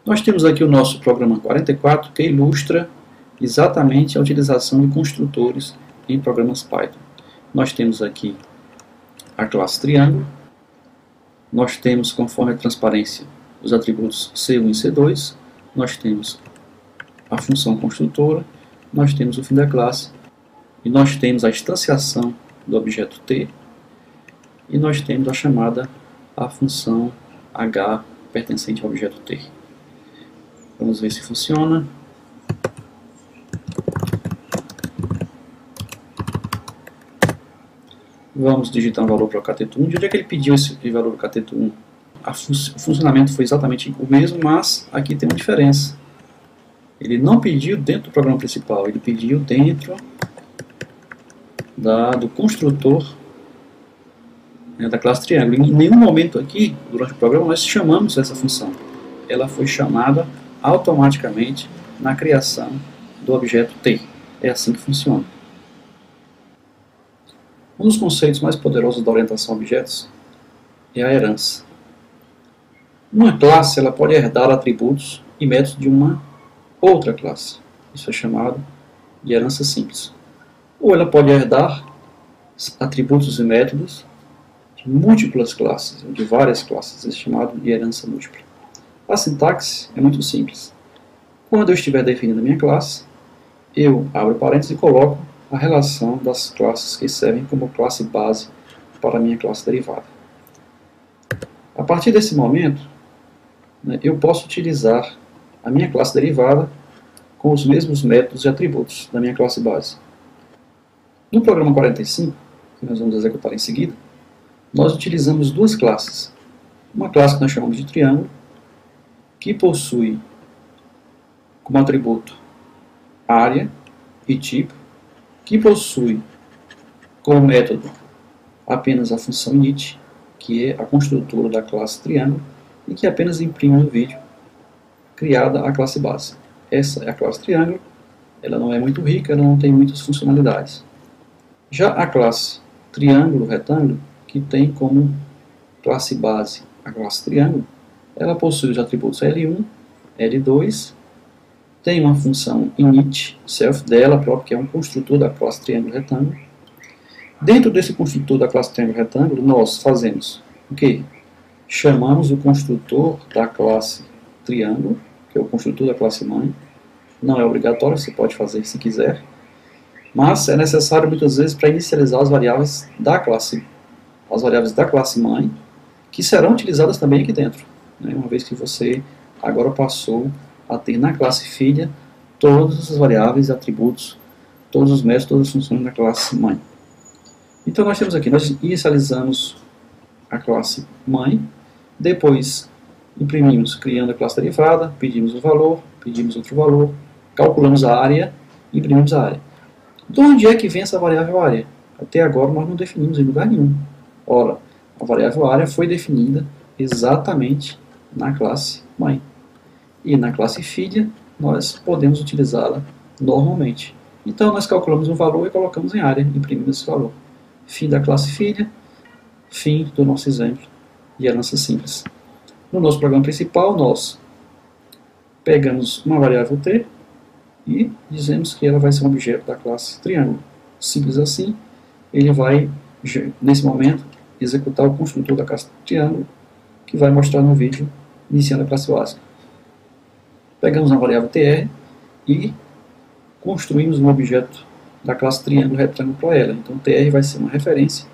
Nós temos aqui o nosso programa 44, que ilustra exatamente a utilização de construtores em programas Python. Nós temos aqui a classe triângulo, nós temos, conforme a transparência, os atributos C1 e C2, nós temos a função construtora, nós temos o fim da classe, e nós temos a instanciação do objeto T, e nós temos a chamada a função H pertencente ao objeto T. Vamos ver se funciona. Vamos digitar um valor para o cateto 1. De onde é que ele pediu esse valor do cateto 1? O funcionamento foi exatamente o mesmo, mas aqui tem uma diferença. Ele não pediu dentro do programa principal, ele pediu dentro do construtor da classe triângulo. Em nenhum momento aqui, durante o programa, nós chamamos essa função. Ela foi chamada automaticamente na criação do objeto T. É assim que funciona. Um dos conceitos mais poderosos da orientação a objetos é a herança. Uma classe ela pode herdar atributos e métodos de uma outra classe. Isso é chamado de herança simples. Ou ela pode herdar atributos e métodos de múltiplas classes, ou de várias classes. Isso é chamado de herança múltipla. A sintaxe é muito simples. Quando eu estiver definindo a minha classe, eu abro parênteses e coloco a relação das classes que servem como classe base para a minha classe derivada. A partir desse momento, eu posso utilizar a minha classe derivada com os mesmos métodos e atributos da minha classe base. No programa 45, que nós vamos executar em seguida, nós utilizamos duas classes. Uma classe que nós chamamos de triângulo, que possui como atributo área e tipo, que possui como método apenas a função init, que é a construtora da classe triângulo, e que apenas imprime no vídeo criada a classe base. Essa é a classe triângulo, ela não é muito rica, ela não tem muitas funcionalidades. Já a classe triângulo retângulo, que tem como classe base a classe triângulo, ela possui os atributos L1, L2, tem uma função init, self dela própria, que é um construtor da classe triângulo retângulo. Dentro desse construtor da classe triângulo retângulo, nós fazemos o quê? Chamamos o construtor da classe triângulo, que é o construtor da classe mãe. Não é obrigatório, você pode fazer se quiser, mas é necessário muitas vezes para inicializar as variáveis da classe mãe, que serão utilizadas também aqui dentro, uma vez que você agora passou a ter na classe filha todas as variáveis, atributos, todos os métodos, todas as funções da classe mãe. Então nós temos aqui, nós inicializamos a classe mãe, depois imprimimos criando a classe derivada, pedimos um valor, pedimos outro valor, calculamos a área, imprimimos a área. De onde é que vem essa variável área? Até agora nós não definimos em lugar nenhum. Ora, a variável área foi definida exatamente na classe mãe. E na classe filha, nós podemos utilizá-la normalmente. Então, nós calculamos um valor e colocamos em área, imprimimos esse valor. Fim da classe filha, fim do nosso exemplo de herança simples. No nosso programa principal, nós pegamos uma variável T e dizemos que ela vai ser um objeto da classe triângulo. Simples assim, ele vai, nesse momento, executar o construtor da classe triângulo, que vai mostrar no vídeo, iniciando a classe básica. Pegamos uma variável tr e construímos um objeto da classe triângulo retângulo para ela. Então tr vai ser uma referência,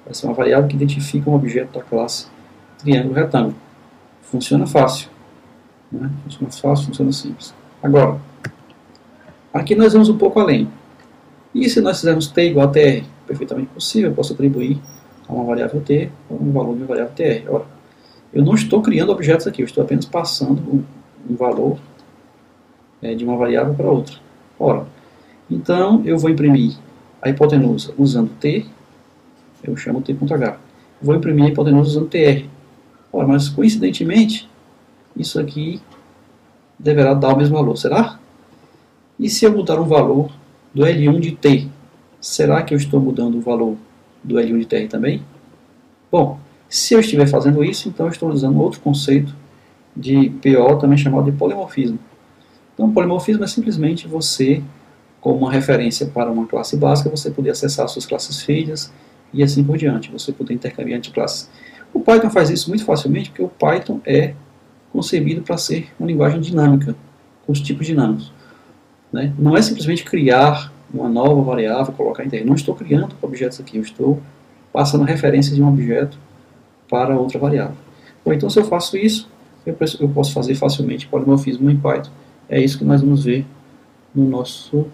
vai ser uma variável que identifica um objeto da classe triângulo retângulo. Funciona fácil, funciona fácil, funciona simples. Agora, aqui nós vamos um pouco além. E se nós fizermos t igual a tr? Perfeitamente possível, eu posso atribuir a uma variável t um valor de uma variável tr. Ora, eu não estou criando objetos aqui, eu estou apenas passando um valor de uma variável para outra. Ora, então eu vou imprimir a hipotenusa usando t, eu chamo t.h. Vou imprimir a hipotenusa usando tr. Ora, mas coincidentemente, isso aqui deverá dar o mesmo valor, será? E se eu mudar um valor do L1 de t, será que eu estou mudando o valor do L1 de tr também? Bom, se eu estiver fazendo isso, então eu estou usando outro conceito de PO, também chamado de polimorfismo. Então, polimorfismo é simplesmente você, como uma referência para uma classe básica, você poder acessar suas classes filhas e assim por diante, você poder intercambiar entre classes. O Python faz isso muito facilmente, porque o Python é concebido para ser uma linguagem dinâmica, com os tipos dinâmicos. Né? Não é simplesmente criar uma nova variável, colocar em terra. Não estou criando objetos aqui, eu estou passando referência de um objeto para outra variável. Bom, então, se eu faço isso, eu posso fazer facilmente polimorfismo em Python. É isso que nós vamos ver no nosso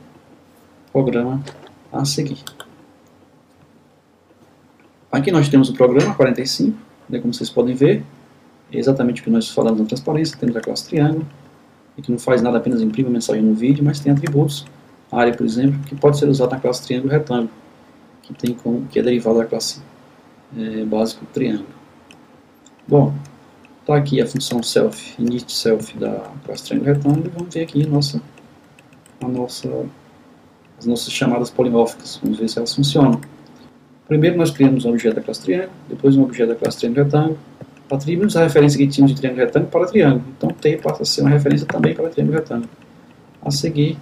programa a seguir. Aqui nós temos o programa 45, né, como vocês podem ver, é exatamente o que nós falamos na transparência. Temos a classe triângulo, que não faz nada, apenas imprime a mensagem no vídeo, mas tem atributos, área, por exemplo, que pode ser usado na classe triângulo retângulo, que é derivada da classe básica triângulo. Bom, está aqui a função self, init self da classe triângulo retângulo, e vamos ver aqui as nossas chamadas polimórficas, vamos ver se elas funcionam. Primeiro nós criamos um objeto da classe triângulo, depois um objeto da classe triângulo retângulo, atribuímos a referência que tínhamos de triângulo retângulo para triângulo, então T passa a ser uma referência também para triângulo retângulo. A seguir,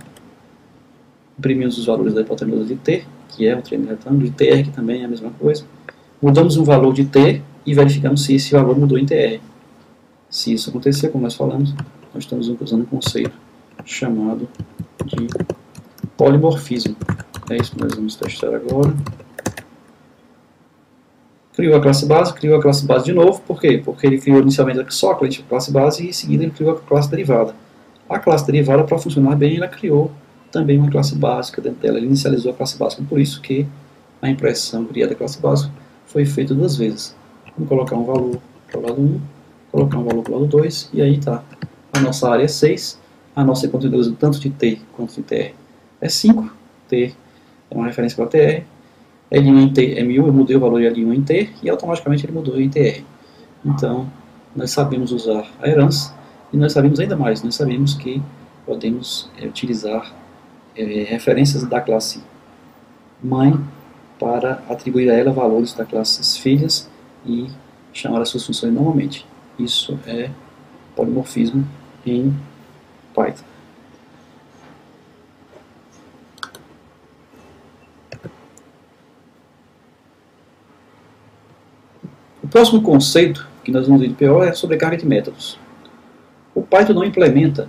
imprimimos os valores da hipotenusa de T, que é um triângulo retângulo, de TR, que também é a mesma coisa. Mudamos um valor de T e verificamos se esse valor mudou em TR. Se isso acontecer, como nós falamos, nós estamos usando um conceito chamado de polimorfismo. É isso que nós vamos testar agora. Criou a classe base de novo. Por quê? Porque ele criou inicialmente só a classe base e em seguida ele criou a classe derivada. A classe derivada, para funcionar bem, ela criou também uma classe básica dentro dela. Ele inicializou a classe básica, por isso que a impressão criada da classe básica foi feita duas vezes. Vamos colocar um valor para o lado 1, colocar um valor para o lado 2, e aí está. A nossa área é 6, a nossa hipotenusa tanto de T quanto de TR é 5, T é uma referência para TR, L1 em T é 1000, eu mudei o valor de L1 em T e automaticamente ele mudou em TR. Então, nós sabemos usar a herança e nós sabemos ainda mais, nós sabemos que podemos utilizar referências da classe mãe para atribuir a ela valores das classes filhas e chamar as suas funções normalmente. Isso é polimorfismo em Python. O próximo conceito que nós vamos ver de PO é a sobrecarga de métodos. O Python não implementa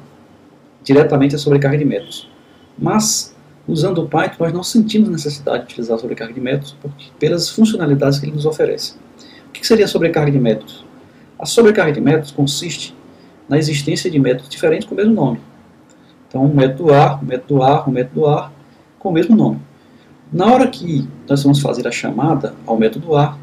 diretamente a sobrecarga de métodos, mas usando o Python nós não sentimos necessidade de utilizar a sobrecarga de métodos pelas funcionalidades que ele nos oferece. O que seria a sobrecarga de métodos? A sobrecarga de métodos consiste na existência de métodos diferentes com o mesmo nome. Então, um método A, um método A, um método A, com o mesmo nome. Na hora que nós vamos fazer a chamada ao método A,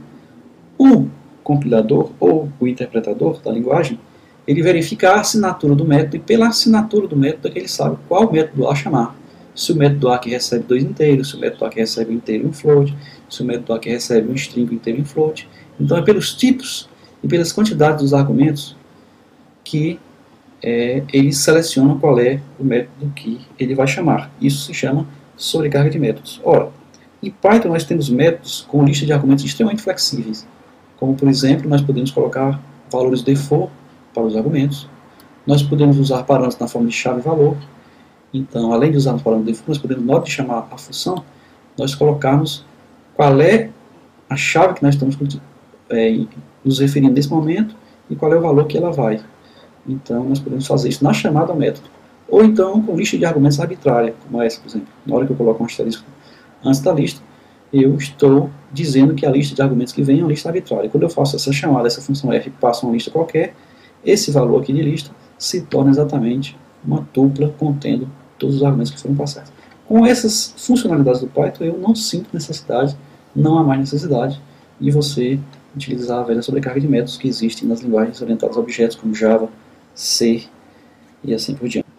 o compilador ou o interpretador da linguagem, ele verifica a assinatura do método e pela assinatura do método é que ele sabe qual método A chamar. Se o método A que recebe 2 inteiros, se o método A que recebe um inteiro e um float, se o método A que recebe um string inteiro e um float. Então é pelos tipos e pelas quantidades dos argumentos que ele seleciona qual é o método que ele vai chamar. Isso se chama sobrecarga de métodos. Ora, em Python nós temos métodos com lista de argumentos extremamente flexíveis. Como, por exemplo, nós podemos colocar valores default para os argumentos. Nós podemos usar parâmetros na forma de chave e valor. Então, além de usar o parâmetro default, nós podemos, na hora de chamar a função, nós colocarmos qual é a chave que nós estamos nos referindo nesse momento e qual é o valor que ela vai. Então, nós podemos fazer isso na chamada ao método. Ou então, com lista de argumentos arbitrária, como essa, por exemplo. Na hora que eu coloco um asterisco antes da lista, eu estou dizendo que a lista de argumentos que vem é uma lista arbitrária. Quando eu faço essa chamada, essa função f passa uma lista qualquer, esse valor aqui de lista se torna exatamente uma tupla contendo todos os argumentos que foram passados. Com essas funcionalidades do Python, eu não sinto necessidade, não há mais necessidade de você utilizar a velha sobrecarga de métodos que existem nas linguagens orientadas a objetos, como Java, C e assim por diante.